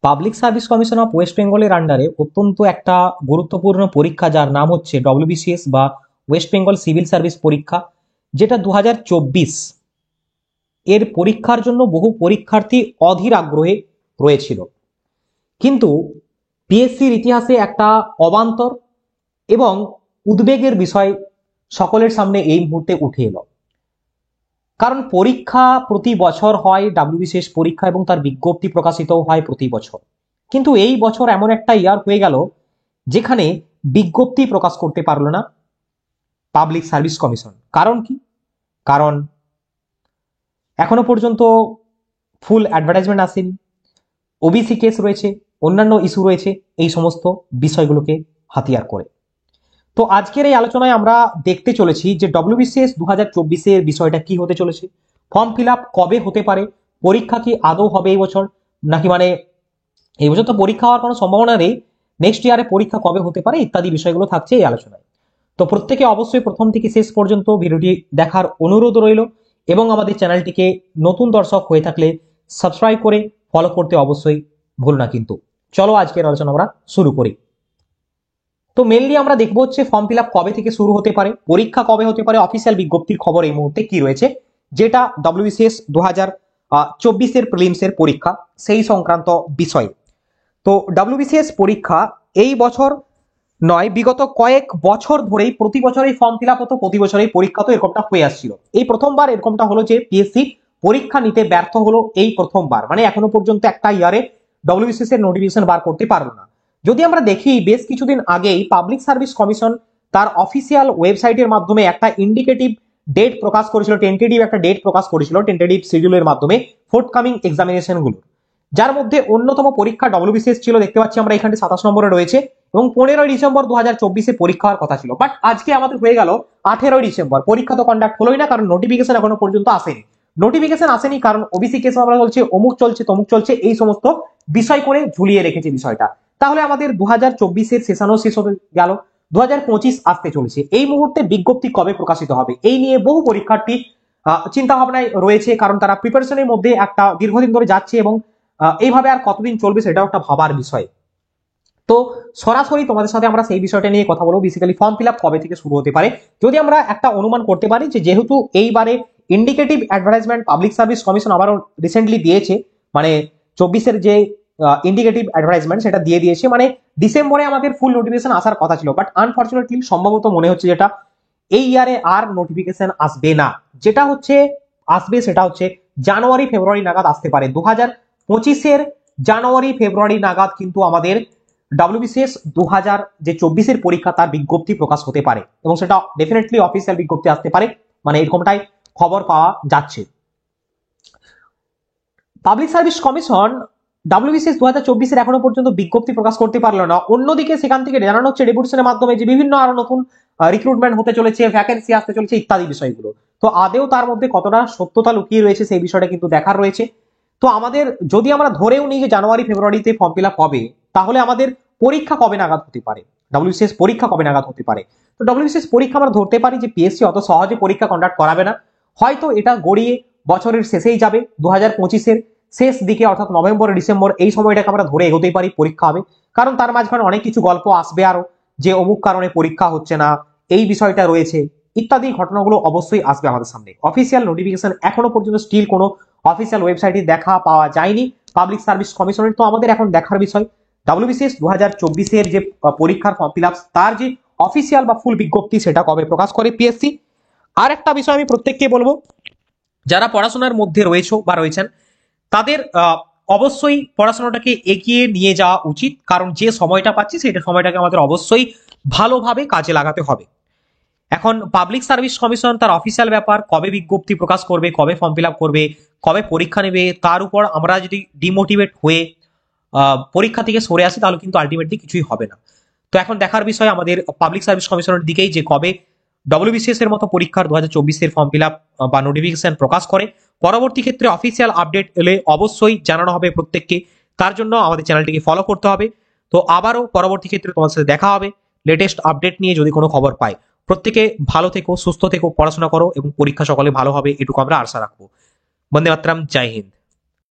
Public service commission of West বেঙ্গলের আন্ডারে অত্যন্ত একটা গুরুত্বপূর্ণ পরীক্ষা যার নাম হচ্ছে ডব্লিউবিসিএস বা ওয়েস্ট বেঙ্গল সিভিল সার্ভিস পরীক্ষা, যেটা 2024 এর পরীক্ষার জন্য বহু পরীক্ষার্থী অধীর আগ্রহে রয়েছিল। কিন্তু পিএসসির ইতিহাসে একটা অবান্তর এবং উদ্বেগের বিষয় সকলের সামনে এই মুহূর্তে উঠে এলো। কারণ পরীক্ষা প্রতি বছর হয়, ডাব্লিউবিসিএস পরীক্ষা, এবং তার বিজ্ঞপ্তি প্রকাশিত হয় প্রতি বছর। কিন্তু এই বছর এমন একটা ইয়ার হয়ে গেল যেখানে বিজ্ঞপ্তি প্রকাশ করতে পারলো না পাবলিক সার্ভিস কমিশন। কারণ কি? কারণ এখনো পর্যন্ত ফুল অ্যাডভার্টাইজমেন্ট আসেনি, ওবিসি কেস রয়েছে, অন্যান্য ইস্যু রয়েছে, এই সমস্ত বিষয়গুলোকে হাতিয়ার করে। তো আজকের এই আলোচনায় আমরা দেখতে চলেছি যে ডব্লিউবিসিএস 2024 এর বিষয়টা কি হতে চলেছে, ফর্ম ফিল আপ কবে হতে পারে, পরীক্ষা কি আদৌ হবে এই বছর নাকি, মানে এই বছর তো পরীক্ষা হওয়ার কোনো সম্ভাবনা নেই, নেক্সট ইয়ারে পরীক্ষা কবে হতে পারে ইত্যাদি বিষয়গুলো থাকছে এই আলোচনায়। তো প্রত্যেকে অবশ্যই প্রথম থেকে শেষ পর্যন্ত ভিডিওটি দেখার অনুরোধ রইল, এবং আমাদের চ্যানেলটিকে নতুন দর্শক হয়ে থাকলে সাবস্ক্রাইব করে ফলো করতে অবশ্যই ভুল না। কিন্তু চলো আজকের আলোচনা আমরা শুরু করি। তো মেনলি আমরা দেখবো হচ্ছে ফর্ম ফিল আপ কবে থেকে শুরু হতে পারে, পরীক্ষা কবে হতে পারে, অফিসিয়াল বিজ্ঞপ্তির খবর এই মুহূর্তে কি রয়েছে, যেটা ডব্লিউবিসিএস 2024 এর প্রিলিমসের পরীক্ষা সেই সংক্রান্ত বিষয়। তো ডব্লিউবিসিএস পরীক্ষা এই বছর নয়, বিগত কয়েক বছর ধরেই প্রতি বছরই ফর্ম ফিল আপ হতো, প্রতি বছরই পরীক্ষা তো এরকমটা হয়ে আসছিল। এই প্রথমবার এরকমটা হলো যে পিএসসি পরীক্ষা নিতে ব্যর্থ হলো এই প্রথমবার, মানে এখনো পর্যন্ত একটা ইয়ারে ডব্লিউবিসিএস এর নোটিফিকেশন বার করতে পারলো না। যদি আমরা দেখি বেশ কিছুদিন আগেই পাবলিক সার্ভিস কমিশন তার অফিসিয়াল ওয়েবসাইটের মাধ্যমে একটা ইন্ডিকেটিভ ডেট প্রকাশ করেছিল, টেন্টেটিভ একটা ডেট প্রকাশ করেছিল, টেন্টেটিভ শিডিউলের মাধ্যমে ফোর্থকামিং এক্সামিনেশন গুলো, যার মধ্যে অন্যতম পরীক্ষা ডব্লিউবিসিএস ছিল। দেখতে পাচ্ছি আমরা এখানে 27 নম্বরে রয়েছে, এবং 15ই ডিসেম্বর 2024 পরীক্ষা হওয়ার কথা ছিল। বাট আজকে আমাদের হয়ে গেল 18ই ডিসেম্বর, পরীক্ষা তো কন্ডাক্ট হলোই না, কারণ নোটিফিকেশন এখনো পর্যন্ত আসেনি। নোটিফিকেশন আসেনি কারণ ওবিসি কেস মামলা চলছে, অমুক চলছে, তমুক চলছে, এই সমস্ত বিষয় করে ঝুলিয়ে রেখেছে বিষয়টা। তাহলে আমাদের 2024 সেশনও শেষ হতে গেল, 2025 আসতে চলেছে। এই মুহূর্তে বিজ্ঞপ্তি কবে প্রকাশিত হবে এই নিয়ে বহু পরীক্ষার্থী চিন্তা ভাবনায় রয়েছে, কারণ তারা প্রিপারেশনের মধ্যে একটা দীর্ঘদিন ধরে যাচ্ছে, এবং এইভাবে আর কতদিন চলবে সেটাও একটা ভাবার বিষয়। তো সরাসরি তোমাদের সাথে আমরা সেই বিষয়টা নিয়ে কথা বলবো, বেসিক্যালি ফর্ম ফিল আপ কবে থেকে শুরু হতে পারে। যদি আমরা একটা অনুমান করতে পারি যে যেহেতু এইবারে indicative advertisement public service commission আবারও রিসেন্টলি দিয়েছে, মানে 24 যে ইন্ডিকেটিভ অ্যাডভার্টাইজমেন্ট সেটা দিয়ে দিয়েছে, মানে ডিসেম্বরে আমাদের ফুল নোটিফিকেশন আসার কথা ছিল। বাট আনফরচুনেটলি সম্ভবত মনে হচ্ছে যেটা এই ইয়ারে আর নোটিফিকেশন আসবে না, যেটা হচ্ছে আসবে সেটা হচ্ছে জানুয়ারি ফেব্রুয়ারি নাগাদ আসতে পারে। 2025 জানুয়ারি ফেব্রুয়ারি নাগাদ কিন্তু আমাদের ডব্লিউবিসিএস 2024 পরীক্ষা তার বিজ্ঞপ্তি প্রকাশ হতে পারে, এবং সেটা ডেফিনেটলি অফিসিয়াল বিজ্ঞপ্তি আসতে পারে, মানে এরকমটাই খবর পাওয়া যাচ্ছে। পাবলিক সার্ভিস কমিশন ডব্লিউবিসিএস 2024 এখনো পর্যন্ত বিজ্ঞপ্তি প্রকাশ করতে পারলো না। অন্যদিকে সেখান থেকে জানানো হচ্ছে ডেপুটেশনের মাধ্যমে যে বিভিন্ন আরো নতুন রিক্রুটমেন্ট হতে চলেছে, ভ্যাকেন্সি আসতে চলেছে ইত্যাদি বিষয়গুলো। তো আদেও তার মধ্যে কতটা সত্যতা লুকিয়ে রয়েছে সেই বিষয়টা কিন্তু দেখার রয়েছে। তো আমাদের যদি আমরা ধরেও নিই যে জানুয়ারি ফেব্রুয়ারিতে ফর্ম ফিল আপ হবে, তাহলে আমাদের পরীক্ষা কবে নাগাদ হতে পারে, ডব্লিউবিসিএস পরীক্ষা কবে নাগাদ হতে পারে? তো ডব্লিউবিসিএস পরীক্ষা আমরা ধরতে পারি যে পিএসসি অত সহজে পরীক্ষা কন্ডাক্ট করাবে না, হয়তো এটা গড়িয়ে বছরের শেষেই যাবে, 2025 শেষ দিকে, অর্থাৎ নভেম্বর ডিসেম্বর এই সময়টাকে আমরা ধরে এগোতেই পারি পরীক্ষা হবে। কারণ তার মাঝখানে অনেক কিছু গল্প আসবে আরো, যে অমুক কারণে পরীক্ষা হচ্ছে না, এই বিষয়টা রয়েছে, ইত্যাদি ঘটনাগুলো অবশ্যই আসবে আমাদের সামনে। অফিসিয়াল নোটিফিকেশন এখনো পর্যন্ত স্টিল কোনো অফিসিয়াল ওয়েবসাইটে দেখা পাওয়া যায়নি পাবলিক সার্ভিস কমিশনের। তো আমাদের এখন দেখার বিষয় ডব্লিউবিসিএস 2024 যে পরীক্ষার ফর্ম ফিল আপ তার যে অফিসিয়াল বা ফুল বিজ্ঞপ্তি সেটা কবে প্রকাশ করে পিএসসি। আর একটা বিষয় আমি প্রত্যেককে বলবো, যারা পড়াশোনার মধ্যে রয়েছে বা রয়েছেন তাদের অবশ্যই পড়াশোনাটাকে এগিয়ে নিয়ে যাওয়া উচিত, কারণ যে সময়টা পাচ্ছি সেটা সময়টাকে আমাদের অবশ্যই ভালোভাবে কাজে লাগাতে হবে। এখন পাবলিক সার্ভিস কমিশন তার অফিসিয়াল ব্যাপার, কবে বিজ্ঞপ্তি প্রকাশ করবে, কবে ফর্ম ফিল আপ করবে, কবে পরীক্ষা নেবে, তার উপর আমরা যদি ডিমোটিভেট হয়ে পরীক্ষা থেকে সরে আসি তাহলে কিন্তু আলটিমেটলি কিছুই হবে না। তো এখন দেখার বিষয় আমাদের পাবলিক সার্ভিস কমিশনের দিকেই যে কবে ডব্লিউবিসিএস এর মতো পরীক্ষার 2024 ফর্ম ফিল আপ বা নোটিফিকেশন প্রকাশ করে। পরবর্তী ক্ষেত্রে অফিসিয়াল আপডেট এলে অবশ্যই জানানো হবে প্রত্যেককে, তার জন্য আমাদের চ্যানেলটিকে ফলো করতে হবে। তো আবারও পরবর্তী ক্ষেত্রে তোমার সাথে দেখা হবে লেটেস্ট আপডেট নিয়ে যদি কোনো খবর পাই। প্রত্যেকে ভালো থেকো, সুস্থ থেকো, পড়াশোনা করো এবং পরীক্ষা সকলে ভালো হবে, এটুকু আমরা আশা রাখবো। বন্দে মাতরম, জয় হিন্দ।